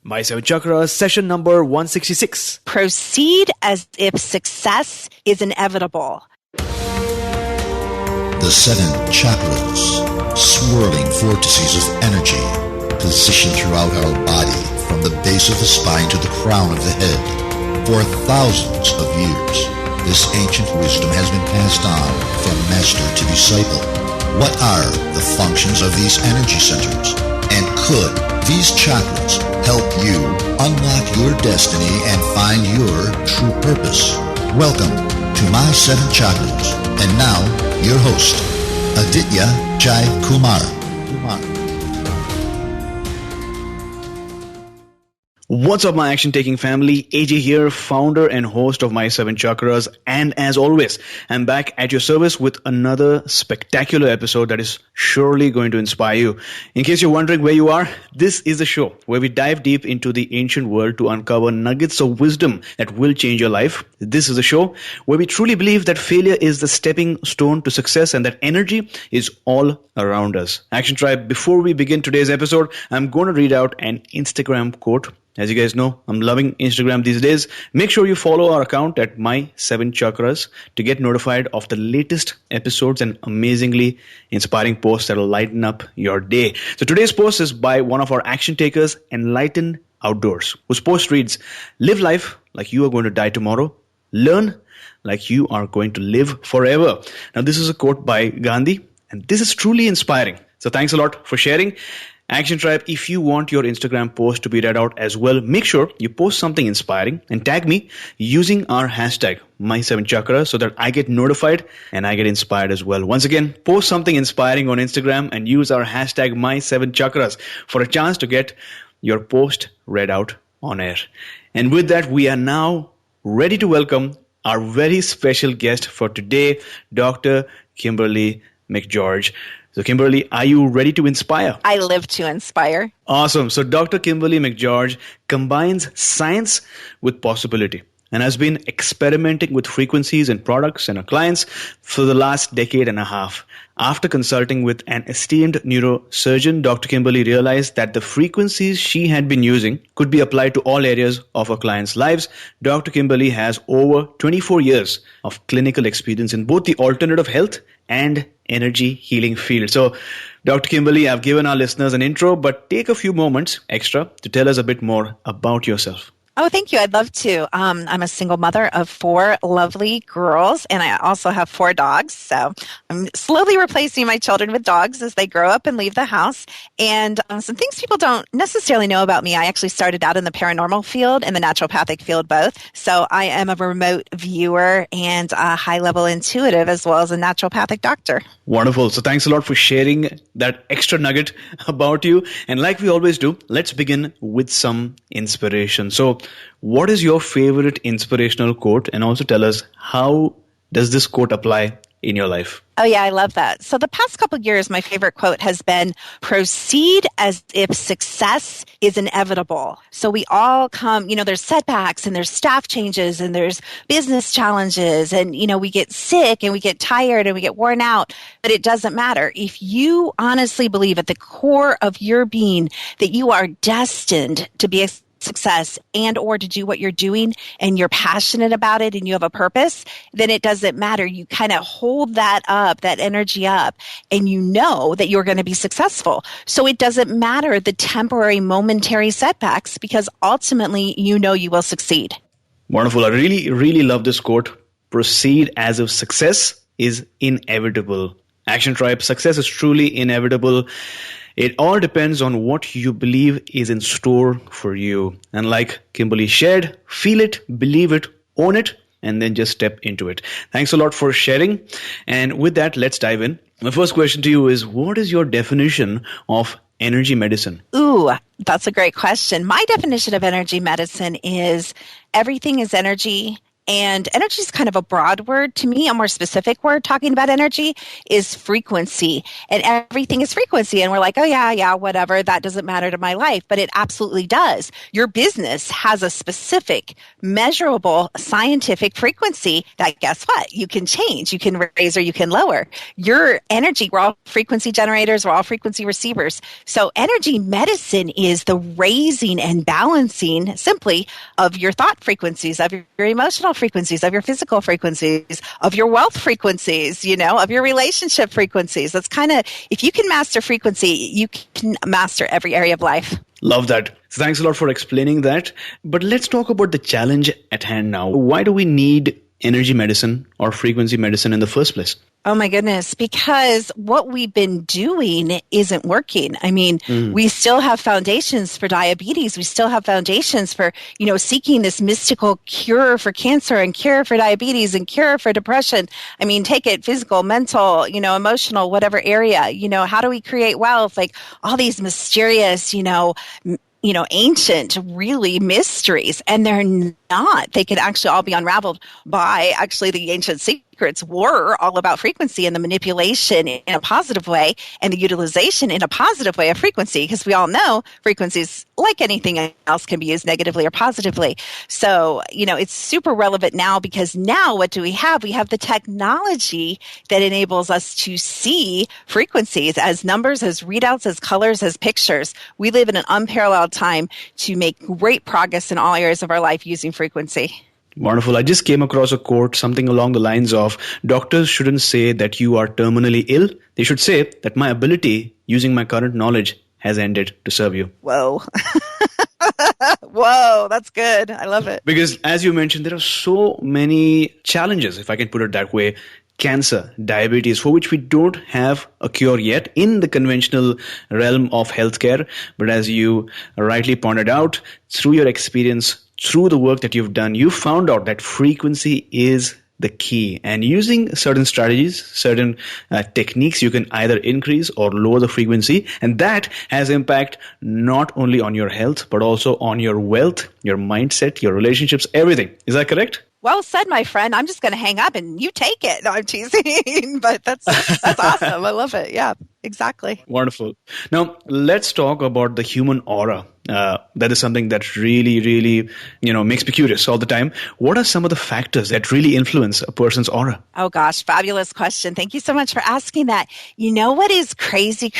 My 7 Chakras, session number 166. Proceed as if success is inevitable. The 7 chakras, swirling vortices of energy, positioned throughout our body from the base of the spine to the crown of the head. For thousands of years, this ancient wisdom has been passed on from master to disciple. What are the functions of these energy centers? And could these chakras help you unlock your destiny and find your true purpose? Welcome to My 7 Chakras. And now, your host, Aditya Jai Kumar. What's up, my action-taking family? AJ here, founder and host of My 7 Chakras. And as always, I'm back at your service with another spectacular episode that is surely going to inspire you. In case you're wondering where you are, this is a show where we dive deep into the ancient world to uncover nuggets of wisdom that will change your life. This is a show where we truly believe that failure is the stepping stone to success and that energy is all around us. Action Tribe, before we begin today's episode, I'm going to read out an Instagram quote. As you guys know, I'm loving Instagram these days. Make sure you follow our account at My 7 Chakras to get notified of the latest episodes and amazingly inspiring posts that will lighten up your day. So today's post is by one of our action takers, Enlighten Outdoors, whose post reads, "Live life like you are going to die tomorrow. Learn like you are going to live forever." Now, this is a quote by Gandhi, and this is truly inspiring. So thanks a lot for sharing. Action Tribe, if you want your Instagram post to be read out as well, make sure you post something inspiring and tag me using our hashtag My7Chakra so that I get notified and I get inspired as well. Once again, post something inspiring on Instagram and use our hashtag My7Chakras for a chance to get your post read out on air. And with that, we are now ready to welcome our very special guest for today, Dr. Kimberly McGeorge. So Kimberly, are you ready to inspire? I live to inspire. Awesome. So Dr. Kimberly McGeorge combines science with possibility and has been experimenting with frequencies and products and her clients for the last decade and a half. After consulting with an esteemed neurosurgeon, Dr. Kimberly realized that the frequencies she had been using could be applied to all areas of her clients' lives. Dr. Kimberly has over 24 years of clinical experience in both the alternative health and energy healing field. So, Dr. Kimberly, I've given our listeners an intro, but take a few moments extra to tell us a bit more about yourself. Oh, thank you. I'd love to. I'm a single mother of 4 lovely girls, and I also have 4 dogs. So I'm slowly replacing my children with dogs as they grow up and leave the house. And some things people don't necessarily know about me. I actually started out in the paranormal field and the naturopathic field both. So I am a remote viewer and a high-level intuitive as well as a naturopathic doctor. Wonderful. So thanks a lot for sharing that extra nugget about you. And like we always do, let's begin with some inspiration. So what is your favorite inspirational quote? And also tell us, how does this quote apply in your life? Oh, yeah, I love that. So the past couple of years, my favorite quote has been, "Proceed as if success is inevitable." So we all come, there's setbacks and there's staff changes and there's business challenges and, we get sick and we get tired and we get worn out, but it doesn't matter. If you honestly believe at the core of your being that you are destined to be a success and or to do what you're doing and you're passionate about it and you have a purpose, then it doesn't matter. You kind of hold that up, that energy up, and you know that you're going to be successful. So it doesn't matter the temporary, momentary setbacks because ultimately you know you will succeed. Wonderful. I really, really love this quote. Proceed as if success is inevitable. Action Tribe, success is truly inevitable. It all depends on what you believe is in store for you. And like Kimberly shared, feel it, believe it, own it, and then just step into it. Thanks a lot for sharing. And with that, let's dive in. My first question to you is, what is your definition of energy medicine? Ooh, that's a great question. My definition of energy medicine is everything is energy And energy is kind of a broad word to me. A more specific word talking about energy is frequency. And everything is frequency. And we're like, oh, yeah, whatever. That doesn't matter to my life. But it absolutely does. Your business has a specific, measurable, scientific frequency that, guess what? You can change. You can raise or you can lower. Your energy, we're all frequency generators. We're all frequency receivers. So energy medicine is the raising and balancing simply of your thought frequencies, of your emotional frequencies, of your physical frequencies, of your wealth frequencies, of your relationship frequencies. That's kind of, if you can master frequency, you can master every area of life. Love that. Thanks a lot for explaining that. But let's talk about the challenge at hand now. Why do we need energy medicine or frequency medicine in the first place? Oh my goodness, because what we've been doing isn't working. I mean, we still have foundations for diabetes. We still have foundations for, seeking this mystical cure for cancer and cure for diabetes and cure for depression. I mean, take it physical, mental, emotional, whatever area, how do we create wealth? Like all these mysterious, ancient, really mysteries, and they're not. They could actually all be unraveled by actually the ancient secrets were all about frequency and the manipulation in a positive way and the utilization in a positive way of frequency, because we all know frequencies, like anything else, can be used negatively or positively. So, it's super relevant now, because now what do we have? We have the technology that enables us to see frequencies as numbers, as readouts, as colors, as pictures. We live in an unparalleled time to make great progress in all areas of our life using frequency. Wonderful. I just came across a quote, something along the lines of, doctors shouldn't say that you are terminally ill. They should say that my ability using my current knowledge has ended to serve you. Whoa. Whoa, that's good. I love it. Because as you mentioned, there are so many challenges, if I can put it that way. Cancer, diabetes, for which we don't have a cure yet in the conventional realm of healthcare. But as you rightly pointed out, through your experience, through the work that you've done, you found out that frequency is the key. And using certain strategies, certain techniques, you can either increase or lower the frequency. And that has impact not only on your health, but also on your wealth, your mindset, your relationships, everything. Is that correct? Well said, my friend. I'm just going to hang up and you take it. No, I'm teasing, but that's awesome. I love it. Yeah, exactly. Wonderful. Now, let's talk about the human aura. That is something that really, really, makes me curious all the time. What are some of the factors that really influence a person's aura? Oh gosh, fabulous question. Thank you so much for asking that. You know what is crazy,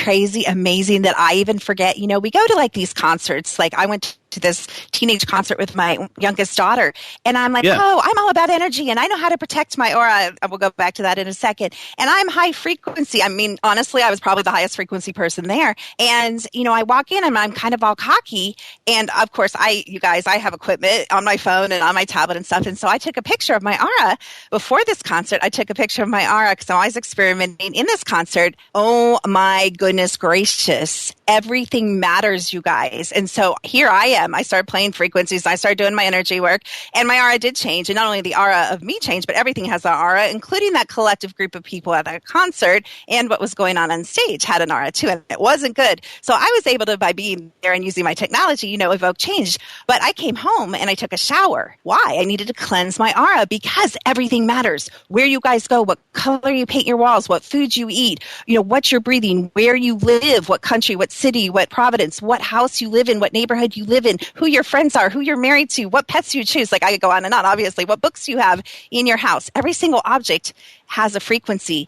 amazing that I even forget? We go to like these concerts. Like I went to this teenage concert with my youngest daughter, and I'm like, oh, I'm all about energy and I know how to protect my aura. I will go back to that in a second. And I'm high frequency. I mean, honestly, I was probably the highest frequency person there. And, I walk in and I'm kind of all cocky. And of course, I have equipment on my phone and on my tablet and stuff. And so I took a picture of my aura before this concert. I took a picture of my aura because I'm always experimenting in this concert. Oh my goodness gracious. Everything matters, you guys. And so here I am. I started playing frequencies. I started doing my energy work, and my aura did change. And not only the aura of me changed, but everything has an aura, including that collective group of people at that concert, and what was going on stage had an aura too, and it wasn't good. So I was able to, by being there and using my technology, evoke change. But I came home and I took a shower. Why? I needed to cleanse my aura because everything matters. Where you guys go, what color you paint your walls, what food you eat, what you're breathing, where you live, what country, what city, what province, what house you live in, what neighborhood you live in, who your friends are, who you're married to, what pets you choose. Like I could go on and on, obviously, what books you have in your house. Every single object has a frequency.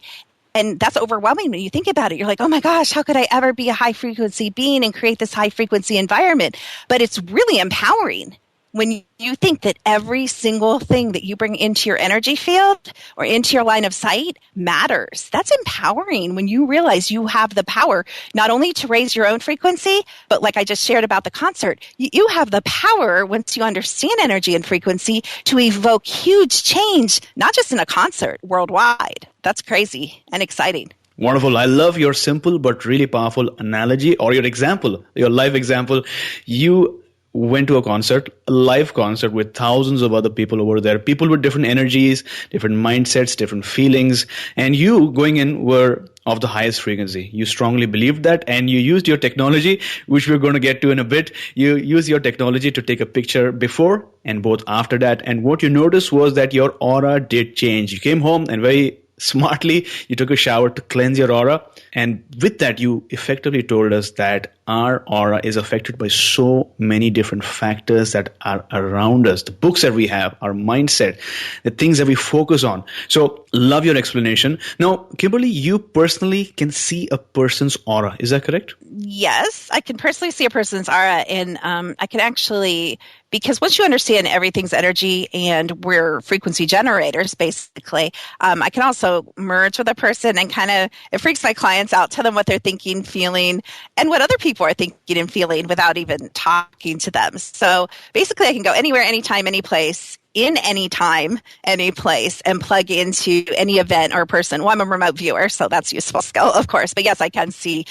And that's overwhelming when you think about it. You're like, oh my gosh, how could I ever be a high frequency being and create this high frequency environment? But it's really empowering when you think that every single thing that you bring into your energy field or into your line of sight matters. That's empowering when you realize you have the power not only to raise your own frequency, but like I just shared about the concert, you have the power once you understand energy and frequency to evoke huge change, not just in a concert, worldwide. That's crazy and exciting. Wonderful. I love your simple but really powerful analogy, or your example, your live example. You went to a live concert with thousands of other people over there, people with different energies, different mindsets, different feelings. And you going in were of the highest frequency. You strongly believed that, and you used your technology, which we're going to get to in a bit. You used your technology to take a picture before and both after that. And what you noticed was that your aura did change. You came home and very smartly, you took a shower to cleanse your aura. And with that, you effectively told us that our aura is affected by so many different factors that are around us. The books that we have, our mindset, the things that we focus on. So love your explanation. Now, Kimberly, you personally can see a person's aura. Is that correct? Yes, I can personally see a person's aura, and I can actually, because once you understand everything's energy and we're frequency generators, basically, I can also merge with a person and kind of, it freaks my clients out, tell them what they're thinking, feeling, and what other people are thinking and feeling without even talking to them. So basically, I can go anywhere, anytime, any place, in any time, any place, and plug into any event or person. Well, I'm a remote viewer, so that's a useful skill, of course. But yes, I can see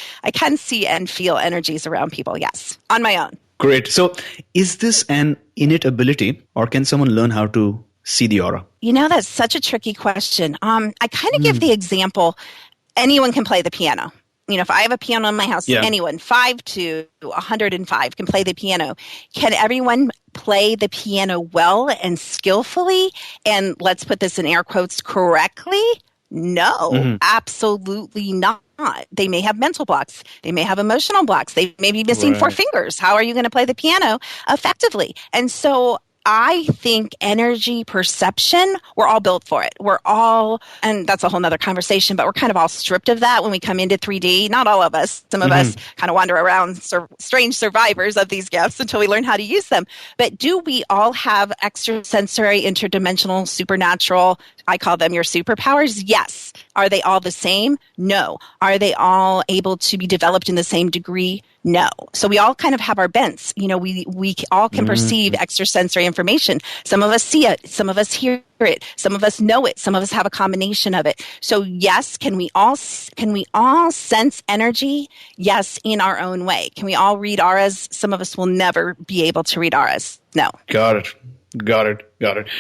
and feel energies around people, yes, on my own. Great. So is this an innate ability, or can someone learn how to see the aura? You know, that's such a tricky question. I kind of give the example, anyone can play the piano. You know, if I have a piano in my house, anyone, 5 to 105 can play the piano. Can everyone play the piano well and skillfully? And let's put this in air quotes, correctly? No, absolutely not. They may have mental blocks. They may have emotional blocks. They may be missing 4 fingers. How are you going to play the piano effectively? And so I think energy perception, we're all built for it. We're all, and that's a whole nother conversation, but we're kind of all stripped of that when we come into 3D. Not all of us. Some of us kind of wander around strange survivors of these gifts until we learn how to use them. But do we all have extrasensory, interdimensional, supernatural, I call them your superpowers? Yes. Are they all the same? No. Are they all able to be developed in the same degree? No. So we all kind of have our bents. You know, we all can perceive extrasensory information. Some of us see it. Some of us hear it. Some of us know it. Some of us have a combination of it. So yes, can we all sense energy? Yes, in our own way. Can we all read auras? Some of us will never be able to read auras. No. Got it.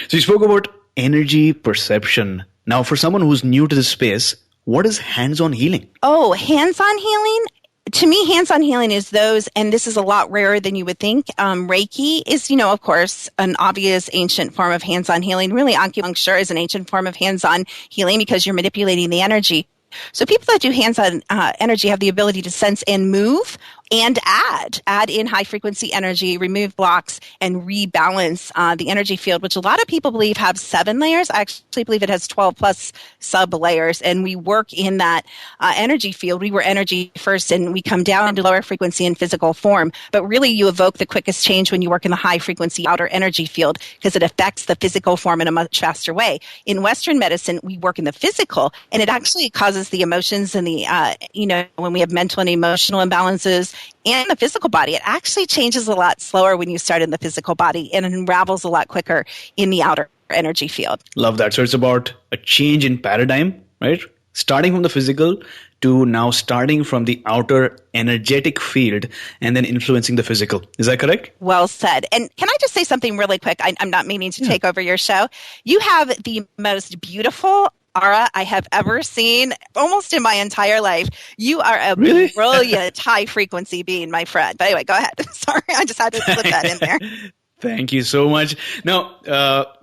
So you spoke about energy perception. Now, for someone who's new to this space, what is hands-on healing? Oh, hands-on healing? To me, hands-on healing is those, and this is a lot rarer than you would think. Reiki is, you know, of course, an obvious ancient form of hands-on healing. Really, acupuncture is an ancient form of hands-on healing because you're manipulating the energy. So people that do hands-on energy have the ability to sense and move and add in high-frequency energy, remove blocks, and rebalance the energy field, which a lot of people believe have 7 layers. I actually believe it has 12 plus sub-layers, and we work in that energy field. We were energy first, and we come down to lower frequency in physical form. But really, you evoke the quickest change when you work in the high-frequency outer energy field because it affects the physical form in a much faster way. In Western medicine, we work in the physical, and it actually causes the emotions and the, when we have mental and emotional imbalances, and the physical body, it actually changes a lot slower when you start in the physical body and unravels a lot quicker in the outer energy field. Love that. So it's about a change in paradigm, right? Starting from the physical to now starting from the outer energetic field and then influencing the physical. Is that correct? Well said. And can I just say something really quick? I'm not meaning to take over your show. You have the most beautiful aura I have ever seen almost in my entire life. You are a brilliant high frequency being, my friend. But anyway, go ahead. Sorry, I just had to slip that in there. Thank you so much. Now,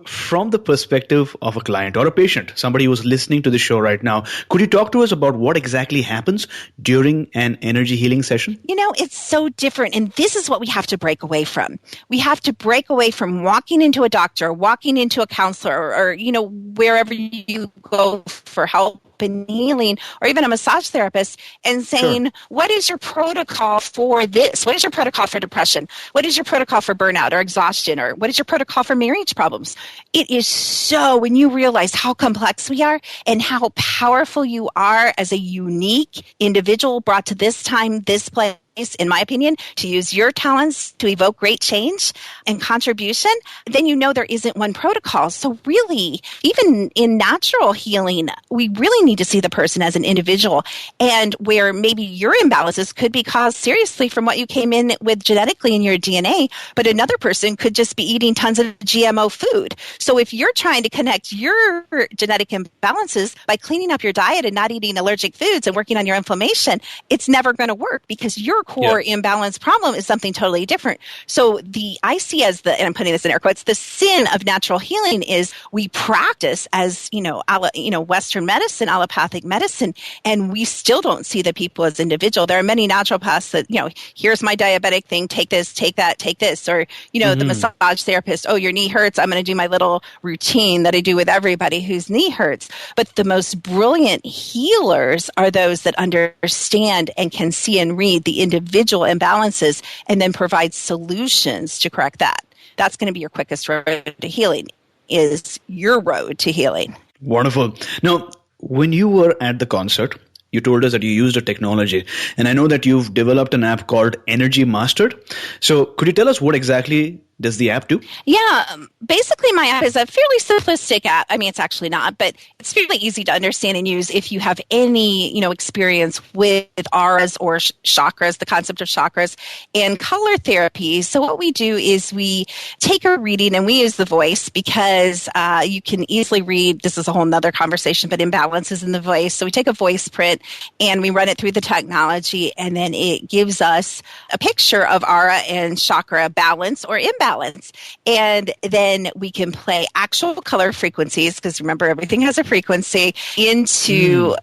from the perspective of a client or a patient, somebody who's listening to the show right now, could you talk to us about what exactly happens during an energy healing session? You know, it's so different. And this is what we have to break away from. We have to break away from walking into a doctor, walking into a counselor, or wherever you go for help and healing, or even a massage therapist, and saying, what is your protocol for this? What is your protocol for depression? What is your protocol for burnout or exhaustion? Or what is your protocol for marriage problems? It is so, when you realize how complex we are and how powerful you are as a unique individual brought to this time, this place, in my opinion, to use your talents to evoke great change and contribution, then you know there isn't one protocol. So really, even in natural healing, we really need to see the person as an individual, and where maybe your imbalances could be caused seriously from what you came in with genetically in your DNA, but another person could just be eating tons of GMO food. So if you're trying to connect your genetic imbalances by cleaning up your diet and not eating allergic foods and working on your inflammation, it's never going to work because your core imbalance problem is something totally different. So I see as and I'm putting this in air quotes, the sin of natural healing is we practice as, Western medicine, allopathic medicine, and we still don't see the people as individual. There are many naturopaths that, here's my diabetic thing, take this, take that, take this, or, the massage therapist, oh, your knee hurts, I'm going to do my little routine that I do with everybody whose knee hurts. But the most brilliant healers are those that understand and can see and read the individual imbalances and then provide solutions to correct that. That's going to be your quickest road to healing, is your road to healing. Wonderful. Now, when you were at the concert, you told us that you used a technology, and I know that you've developed an app called Energy Mastered. So could you tell us what exactly does the app do? Yeah, basically my app is a fairly simplistic app. I mean, it's actually not, but it's fairly easy to understand and use if you have any, experience with auras or chakras, the concept of chakras, and color therapy. So what we do is we take a reading and we use the voice because you can easily read, this is a whole nother conversation, but imbalances in the voice. So we take a voice print and we run it through the technology, and then it gives us a picture of aura and chakra balance or imbalance. And then we can play actual color frequencies, because remember, everything has a frequency, into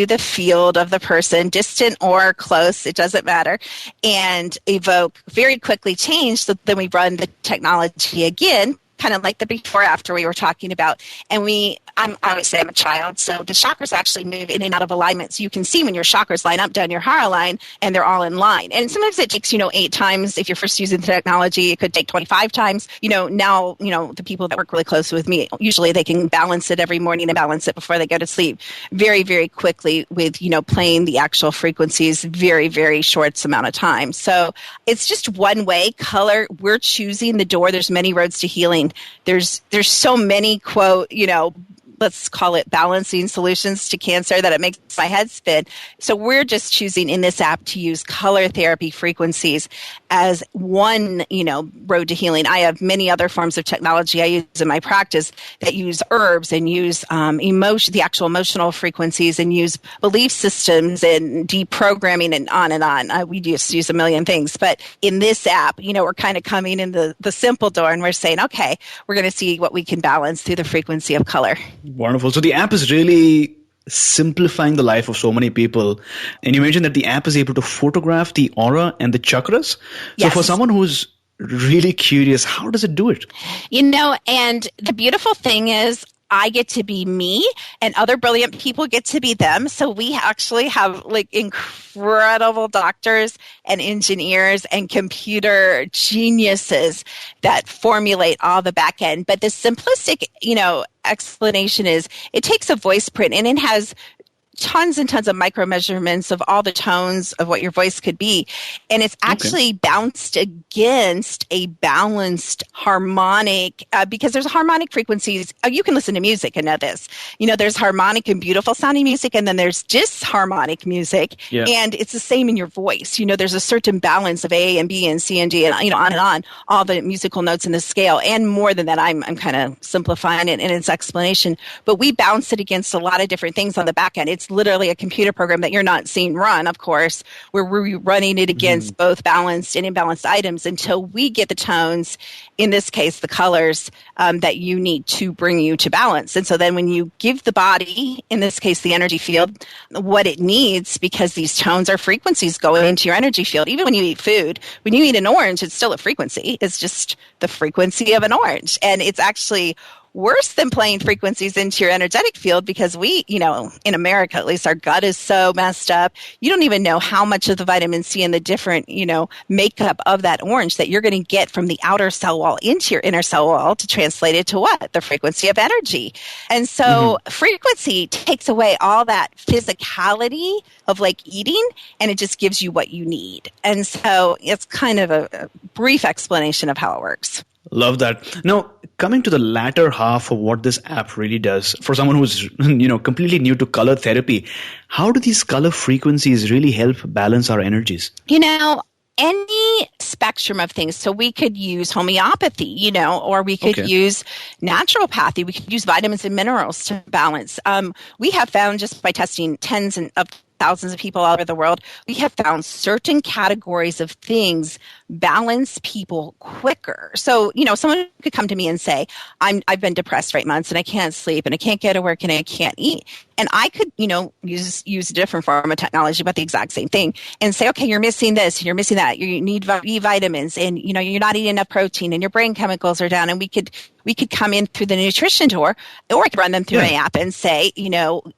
the field of the person, distant or close, it doesn't matter, and evoke very quickly change. So then we run the technology again, kind of like the before after we were talking about. And I would say I'm a child, so the chakras actually move in and out of alignment. So you can see when your chakras line up down your hara line and they're all in line. And sometimes it takes, 8 times. If you're first using the technology, it could take 25 times. Now, the people that work really close with me, usually they can balance it every morning and balance it before they go to sleep very, very quickly with, playing the actual frequencies very, very short amount of time. So it's just one way. Color, we're choosing the door. There's many roads to healing. There's so many, quote, let's call it balancing solutions to cancer that it makes my head spin. So we're just choosing in this app to use color therapy frequencies as one, road to healing. I have many other forms of technology I use in my practice that use herbs and use the actual emotional frequencies, and use belief systems and deprogramming and on and on. We just use a million things. But in this app, we're kind of coming in the simple door, and we're saying, okay, we're going to see what we can balance through the frequency of color. Wonderful. So the app is really simplifying the life of so many people. And you mentioned that the app is able to photograph the aura and the chakras. Yes. So for someone who's really curious, how does it do it? And the beautiful thing is, I get to be me and other brilliant people get to be them. So we actually have incredible doctors and engineers and computer geniuses that formulate all the back end. But the simplistic, explanation is it takes a voice print and it has tons and tons of micro measurements of all the tones of what your voice could be. And it's actually bounced against a balanced harmonic, because there's harmonic frequencies. You can listen to music and know this. There's harmonic and beautiful sounding music, and then there's disharmonic music. Yeah. And it's the same in your voice. There's a certain balance of A and B and C and D and, on and on, all the musical notes in the scale. And more than that, I'm kind of simplifying it in its explanation. But we bounce it against a lot of different things on the back end. It's literally a computer program that you're not seeing run, of course, where we're running it against both balanced and imbalanced items until we get the tones, in this case, the colors that you need to bring you to balance. And so then when you give the body, in this case, the energy field, what it needs, because these tones are frequencies going into your energy field. Even when you eat food, when you eat an orange, it's still a frequency. It's just the frequency of an orange. And it's actually worse than playing frequencies into your energetic field because we, in America, at least our gut is so messed up. You don't even know how much of the vitamin C and the different, makeup of that orange that you're going to get from the outer cell wall into your inner cell wall to translate it to what? The frequency of energy. And so frequency takes away all that physicality of like eating, and it just gives you what you need. And so it's kind of a brief explanation of how it works. Love that. Now, coming to the latter half of what this app really does, for someone who's, completely new to color therapy, how do these color frequencies really help balance our energies? Any spectrum of things. So we could use homeopathy, or we could use naturopathy. We could use vitamins and minerals to balance. We have found just by testing tens of thousands of people all over the world, we have found certain categories of things balance people quicker. So, someone could come to me and say, I've been depressed for 8 months and I can't sleep and I can't get to work and I can't eat. And I could, use a different form of technology, but the exact same thing and say, okay, you're missing this, you're missing that, you need B vitamins and, you're not eating enough protein and your brain chemicals are down. And we could come in through the nutrition door, or I could run them through an app and say,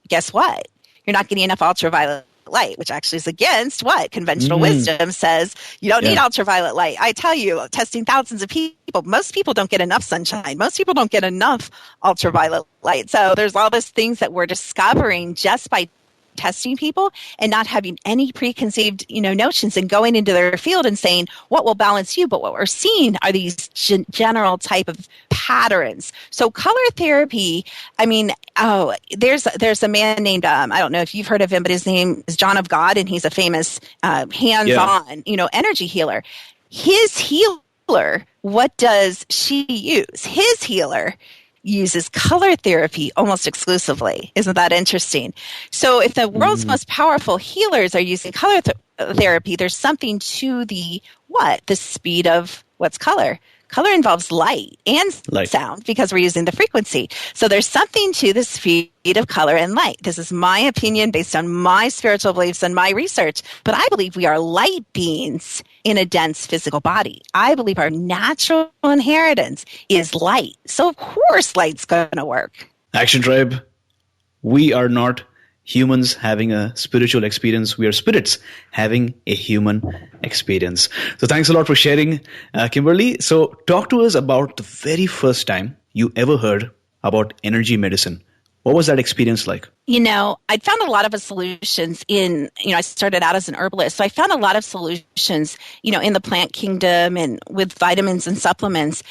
guess what? You're not getting enough ultraviolet light, which actually is against what conventional wisdom says. You don't need ultraviolet light. I tell you, testing thousands of people, most people don't get enough sunshine. Most people don't get enough ultraviolet light. So there's all these things that we're discovering just by testing people and not having any preconceived, notions and going into their field and saying what will balance you. But what we're seeing are these general type of patterns. So color therapy, there's a man named, I don't know if you've heard of him, but his name is John of God, and he's a famous hands-on, energy healer. His healer, what does she use? His healer uses color therapy almost exclusively. Isn't that interesting? So if the world's most powerful healers are using color therapy, there's something to the speed of what's color. Color involves light and sound because we're using the frequency. So there's something to the speed of color and light. This is my opinion based on my spiritual beliefs and my research, but I believe we are light beings in a dense physical body. I believe our natural inheritance is light. So of course light's going to work. Action Tribe, we are not humans having a spiritual experience. We are spirits having a human experience. So thanks a lot for sharing, Kimberly. So talk to us about the very first time you ever heard about energy medicine. What was that experience like? I'd found a lot of solutions in, I started out as an herbalist. So I found a lot of solutions, in the plant kingdom and with vitamins and supplements.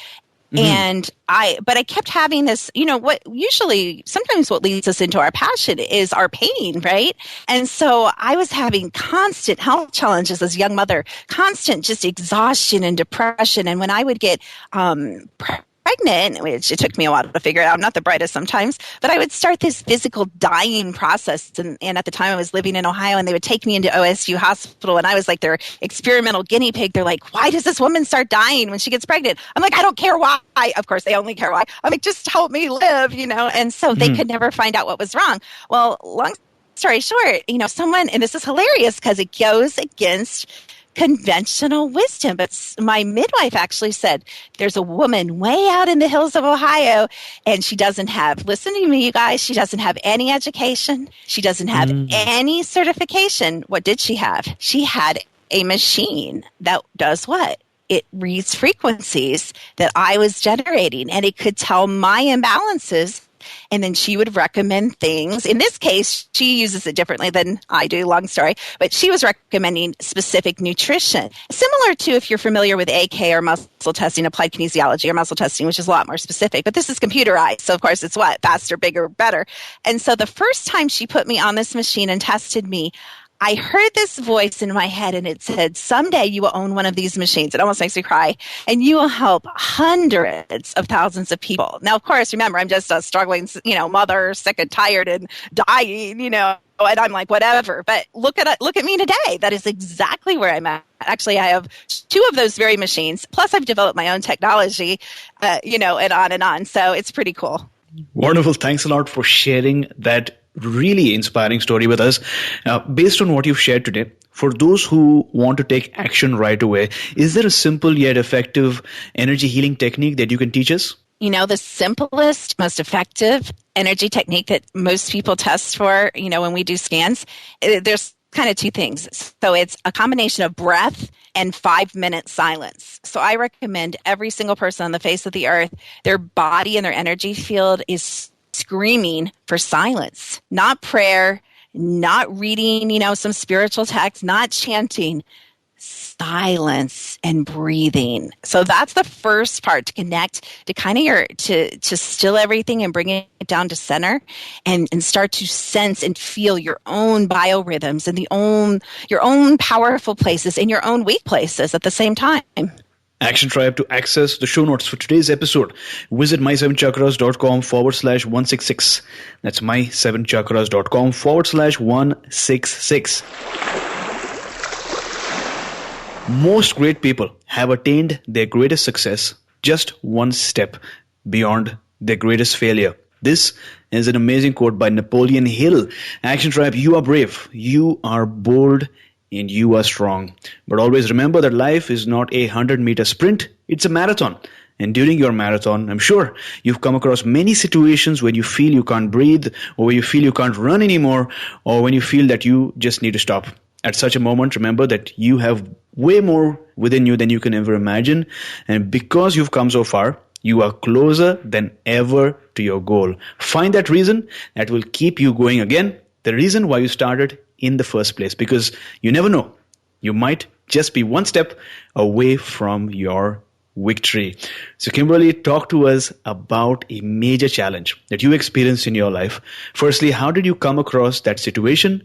And I kept having this, sometimes what leads us into our passion is our pain, right? And so I was having constant health challenges as a young mother, constant just exhaustion and depression. And when I would get pregnant, which it took me a while to figure it out, I'm not the brightest sometimes, but I would start this physical dying process. And at the time I was living in Ohio, and they would take me into OSU hospital, and I was like their experimental guinea pig. They're like, why does this woman start dying when she gets pregnant? I'm like, I don't care why. Of course, they only care why. I'm like, just help me live, And so they could never find out what was wrong. Well, long story short, someone, and this is hilarious because it goes against conventional wisdom. But my midwife actually said, there's a woman way out in the hills of Ohio, and she doesn't have, listen to me, you guys, she doesn't have any education. She doesn't have any certification. What did she have? She had a machine that does what? It reads frequencies that I was generating, and it could tell my imbalances. And then she would recommend things. In this case, she uses it differently than I do, long story, but she was recommending specific nutrition. Similar to if you're familiar with AK or muscle testing, applied kinesiology or muscle testing, which is a lot more specific, but this is computerized. So of course it's what? Faster, bigger, better. And so the first time she put me on this machine and tested me, I heard this voice in my head, and it said, someday you will own one of these machines. It almost makes me cry. And you will help hundreds of thousands of people. Now, of course, remember, I'm just a struggling, mother, sick and tired and dying, and I'm like, whatever. But look at me today. That is exactly where I'm at. Actually, I have 2 of those very machines. Plus, I've developed my own technology, and on and on. So it's pretty cool. Wonderful. Thanks a lot for sharing that really inspiring story with us. Based on what you've shared today, for those who want to take action right away, is there a simple yet effective energy healing technique that you can teach us? The simplest, most effective energy technique that most people test for, when we do scans, there's kind of two things. So it's a combination of breath and 5-minute silence. So I recommend every single person on the face of the earth, their body and their energy field is screaming for silence, not prayer, not reading, some spiritual text, not chanting, silence and breathing. So that's the first part, to connect to kind of to still everything and bring it down to center and start to sense and feel your own biorhythms and your own powerful places and your own weak places at the same time. Action Tribe, to access the show notes for today's episode, visit my7chakras.com/166. That's my7chakras.com/166. Most great people have attained their greatest success just one step beyond their greatest failure. This is an amazing quote by Napoleon Hill. Action Tribe, you are brave, you are bold, and you are strong. But always remember that life is not a 100-meter sprint, it's a marathon. And during your marathon, I'm sure you've come across many situations when you feel you can't breathe, or when you feel you can't run anymore, or when you feel that you just need to stop. At such a moment, remember that you have way more within you than you can ever imagine. And because you've come so far, you are closer than ever to your goal. Find that reason that will keep you going again, the reason why you started in the first place, because you never know. You might just be one step away from your victory. So Kimberly, talk to us about a major challenge that you experienced in your life. Firstly, how did you come across that situation?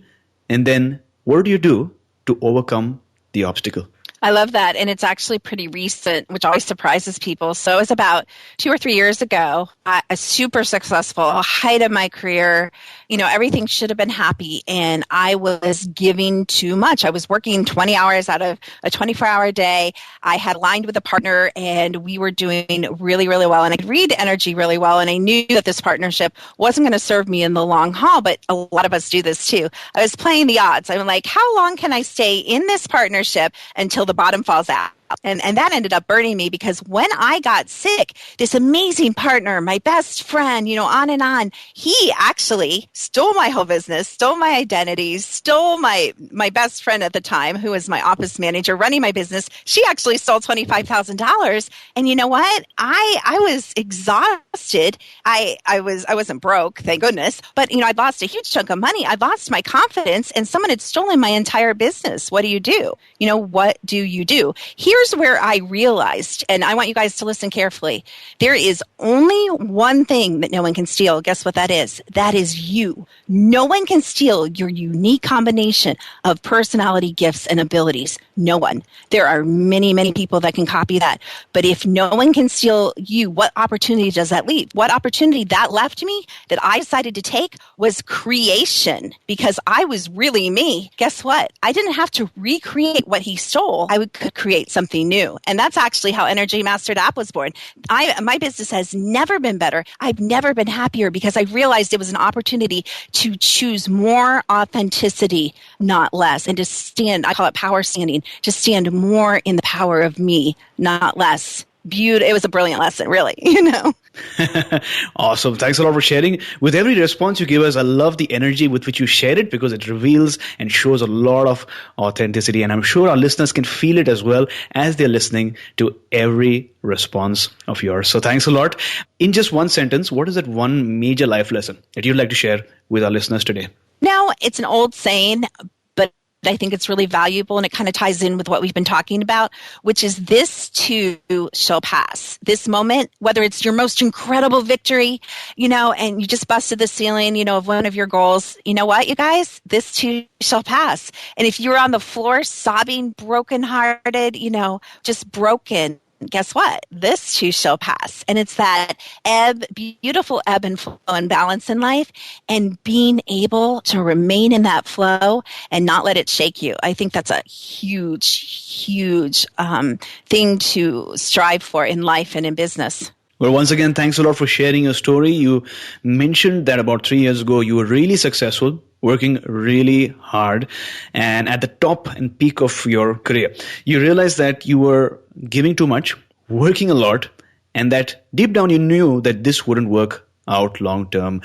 And then what do you do to overcome the obstacle? I love that. And it's actually pretty recent, which always surprises people. So it was about 2 or 3 years ago, a super successful height of my career. Everything should have been happy. And I was giving too much. I was working 20 hours out of a 24-hour day. I had aligned with a partner and we were doing really, really well. And I could read energy really well. And I knew that this partnership wasn't going to serve me in the long haul, but a lot of us do this too. I was playing the odds. I'm like, how long can I stay in this partnership until the bottom falls out? And that ended up burning me, because when I got sick, this amazing partner, my best friend, on and on, he actually stole my whole business, stole my identity, stole my best friend at the time, who was my office manager running my business. She actually stole $25,000. And you know what? I was exhausted. I wasn't broke, thank goodness. But, I'd lost a huge chunk of money. I'd lost my confidence, and someone had stolen my entire business. What do you do? What do you do? Here's where I realized, and I want you guys to listen carefully, there is only one thing that no one can steal. Guess what that is? That is you. No one can steal your unique combination of personality, gifts, and abilities. No one. There are many, many people that can copy that. But if no one can steal you, what opportunity does that leave? What opportunity that left me that I decided to take was creation, because I was really me. Guess what? I didn't have to recreate what he stole. I could create something new. And that's actually how Energy Mastered App was born. My business has never been better. I've never been happier, because I realized it was an opportunity to choose more authenticity, not less, and to stand, I call it power standing, to stand more in the power of me, not less. It was a brilliant lesson, really, Awesome. Thanks a lot for sharing. With every response you give us, I love the energy with which you share it, because it reveals and shows a lot of authenticity. And I'm sure our listeners can feel it as well as they're listening to every response of yours. So thanks a lot. In just one sentence, what is that one major life lesson that you'd like to share with our listeners today? Now, it's an old saying, but I think it's really valuable, and it kind of ties in with what we've been talking about, which is this too shall pass. This moment, whether it's your most incredible victory, and you just busted the ceiling, of one of your goals, you know what, you guys? This too shall pass. And if you're on the floor sobbing, brokenhearted, just broken, guess what? This too shall pass. And it's that beautiful ebb and flow and balance in life, and being able to remain in that flow and not let it shake you. I think that's a huge, huge thing to strive for in life and in business. Well, once again, thanks a lot for sharing your story. You mentioned that about 3 years ago, you were really successful, working really hard, and at the top and peak of your career. You realized that you were giving too much, working a lot, and that deep down you knew that this wouldn't work out long term.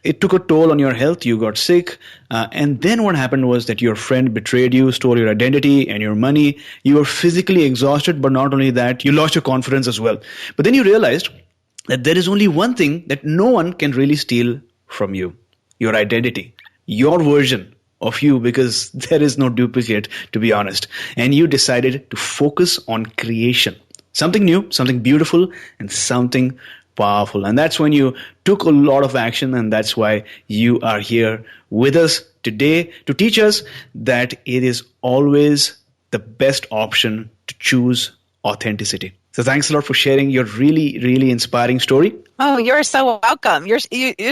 It took a toll on your health. You got sick. And then what happened was that your friend betrayed you, stole your identity and your money. You were physically exhausted, but not only that, you lost your confidence as well. But then you realized that there is only one thing that no one can really steal from you: your identity, your version of you, because there is no duplicate, to be honest. And you decided to focus on creation. Something new, something beautiful, and something powerful. And that's when you took a lot of action, and that's why you are here with us today to teach us that it is always the best option to choose authenticity. So thanks a lot for sharing your really, really inspiring story. Oh, you're so welcome. You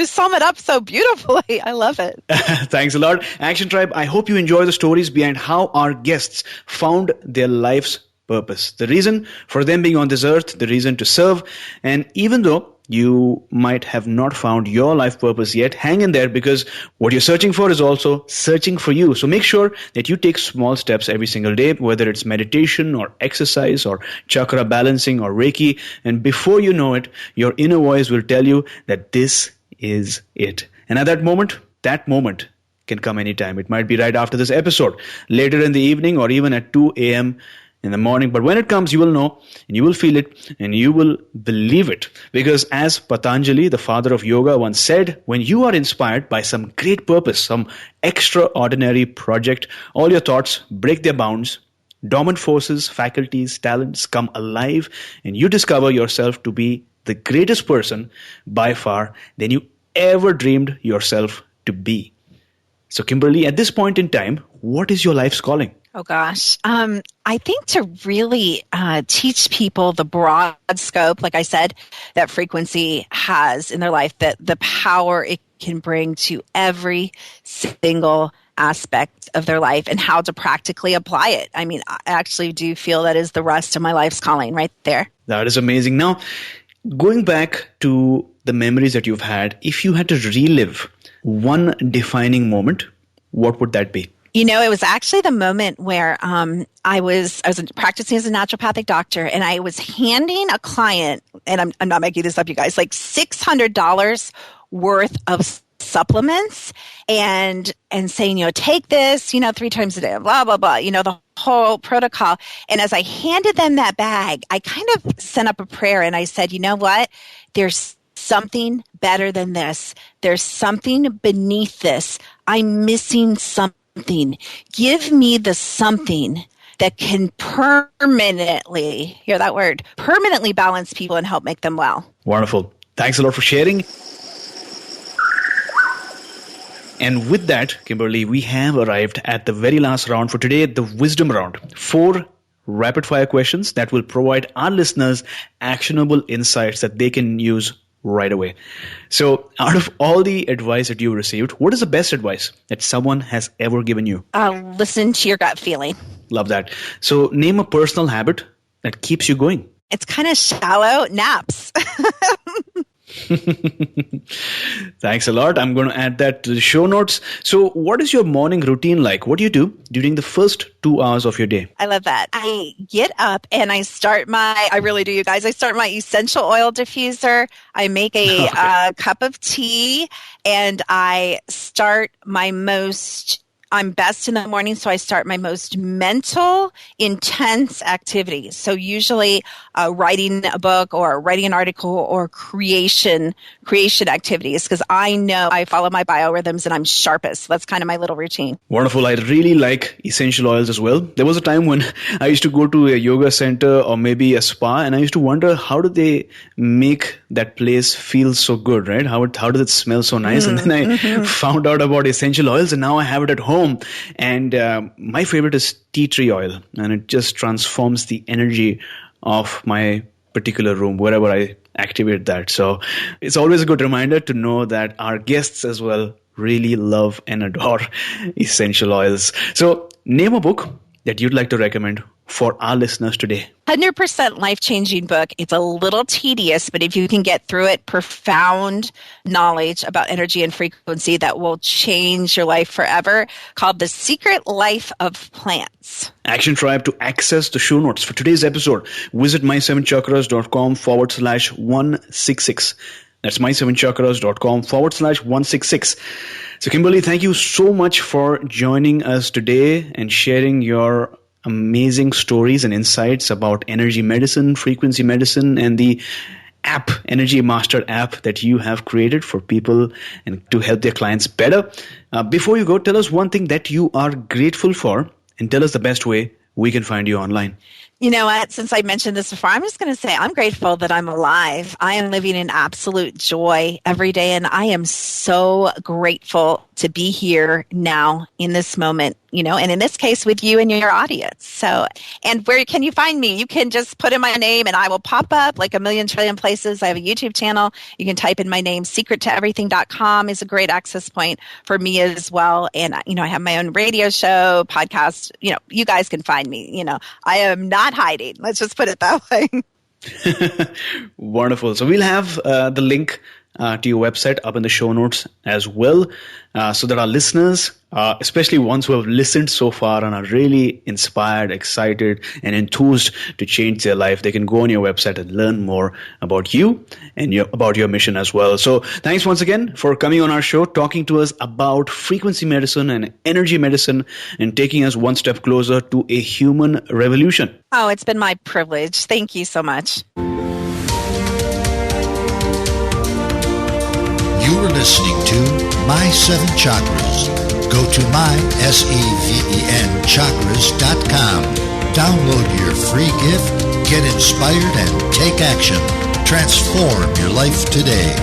sum it up so beautifully. I love it. Thanks a lot. Action Tribe, I hope you enjoy the stories behind how our guests found their life's purpose, the reason for them being on this earth, the reason to serve. And even though you might have not found your life purpose yet, hang in there, because what you're searching for is also searching for you. So make sure that you take small steps every single day, whether it's meditation or exercise or chakra balancing or Reiki. And before you know it, your inner voice will tell you that this is it. And at that moment can come anytime. It might be right after this episode, later in the evening, or even at 2 a.m. in the morning. But when it comes, you will know, and you will feel it, and you will believe it. Because as Patanjali, the father of yoga, once said, when you are inspired by some great purpose, some extraordinary project, all your thoughts break their bounds, dormant forces, faculties, talents come alive, and you discover yourself to be the greatest person by far than you ever dreamed yourself to be. So Kimberly, at this point in time, what is your life's calling? Oh, gosh. I think to really teach people the broad scope, like I said, that frequency has in their life, that the power it can bring to every single aspect of their life, and how to practically apply it. I mean, I actually do feel that is the rest of my life's calling right there. That is amazing. Now, going back to the memories that you've had, if you had to relive one defining moment, what would that be? You know, it was actually the moment where I was practicing as a naturopathic doctor, and I was handing a client, and I'm not making this up, you guys, like $600 worth of supplements, and saying, take this, 3 times a day, blah, blah, blah, the whole protocol. And as I handed them that bag, I kind of sent up a prayer, and I said, you know what? There's something better than this. There's something beneath this. I'm missing something. Give me the something that can permanently, hear that word, permanently balance people and help make them well. Wonderful. Thanks a lot for sharing. And with that, Kimberly, we have arrived at the very last round for today, the wisdom round. 4 rapid fire questions that will provide our listeners actionable insights that they can use right away. So out of all the advice that you received, what is the best advice that someone has ever given you? Listen to your gut feeling. Love that. So name a personal habit that keeps you going. It's kind of shallow. Naps. Thanks a lot. I'm going to add that to the show notes. So what is your morning routine like? What do you do during the first 2 hours of your day? I love that. I get up and I start I really do, you guys. I start my essential oil diffuser. I make a cup of tea, and I start I'm best in the morning, so I start my most mental, intense activities. So usually writing a book or writing an article or creation activities, because I know I follow my biorhythms and I'm sharpest. That's kind of my little routine. Wonderful. I really like essential oils as well. There was a time when I used to go to a yoga center or maybe a spa, and I used to wonder, how do they make that place feel so good, right? How does it smell so nice? And then I found out about essential oils, and now I have it at home. And my favorite is tea tree oil, and it just transforms the energy of my particular room wherever I activate that. So it's always a good reminder to know that our guests as well really love and adore essential oils. So name a book that you'd like to recommend for our listeners today? 100% life-changing book. It's a little tedious, but if you can get through it, profound knowledge about energy and frequency that will change your life forever, called The Secret Life of Plants. Action Tribe, to access the show notes for today's episode, visit my7chakras.com/166. That's my7chakras.com/166. So Kimberly, thank you so much for joining us today and sharing your amazing stories and insights about energy medicine, frequency medicine, and the app, Energy Master app that you have created for people and to help their clients better. Before you go, tell us one thing that you are grateful for and tell us the best way we can find you online. You know what? Since I mentioned this before, I'm just going to say I'm grateful that I'm alive. I am living in absolute joy every day, and I am so grateful to be here now in this moment, and in this case with you and your audience. So, and where can you find me? You can just put in my name and I will pop up like a million trillion places. I have a YouTube channel. You can type in my name. secrettoeverything.com is a great access point for me as well. And, I have my own radio show, podcast. You guys can find me. I am not hiding. Let's just put it that way. Wonderful. So we'll have the link to your website up in the show notes as well, so that our listeners, especially ones who have listened so far and are really inspired, excited, and enthused to change their life, they can go on your website and learn more about you and about your mission as well. So thanks once again for coming on our show, talking to us about frequency medicine and energy medicine and taking us one step closer to a human revolution. Oh, it's been my privilege. Thank you so much. You are listening to My 7 Chakras. Go to mysevenchakras.com. Download your free gift, get inspired, and take action. Transform your life today.